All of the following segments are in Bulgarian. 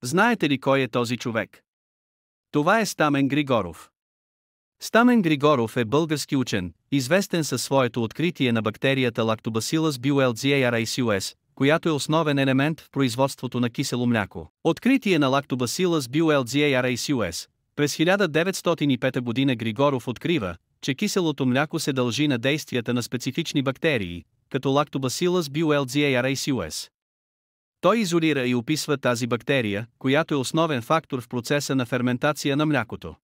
Знаете ли кой е този човек? Това е Стамен Григоров. Стамен Григоров е български учен, известен със своето откритие на бактерията Lactobacillus bullrheisus, която е основен елемент в производството на кисело мляко. Откритие на Lactobacillus bullrheisus. През 1905 година Григоров открива, че киселото мляко се дължи на действията на специфични бактерии, като Lactobacillus bullrheisus. Той изолира и описва тази бактерия, която е основен фактор в процеса на ферментация на млякото.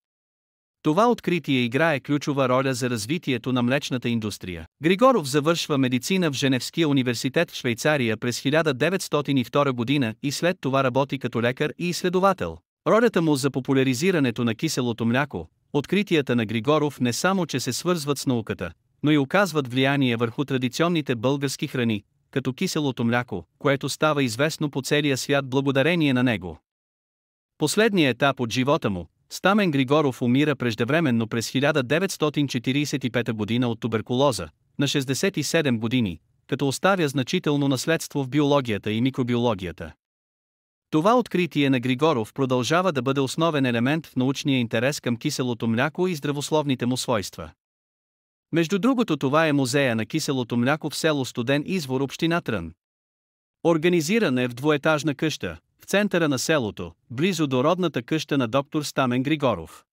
Това откритие играе ключова роля за развитието на млечната индустрия. Григоров завършва медицина в Женевския университет в Швейцария през 1902 година и след това работи като лекар и изследовател. Ролята му за популяризирането на киселото мляко, откритията на Григоров не само че се свързват с науката, но и оказват влияние върху традиционните български храни, като киселото мляко, което става известно по целия свят благодарение на него. Последният етап от живота му, Стамен Григоров умира преждевременно през 1945 година от туберкулоза, на 67 години, като оставя значително наследство в биологията и микробиологията. Това откритие на Григоров продължава да бъде основен елемент в научния интерес към киселото мляко и здравословните му свойства. Между другото, това е музея на киселото мляко в село Студен извор, община Трън. Организиран е в двуетажна къща, в центъра на селото, близо до родната къща на доктор Стамен Григоров.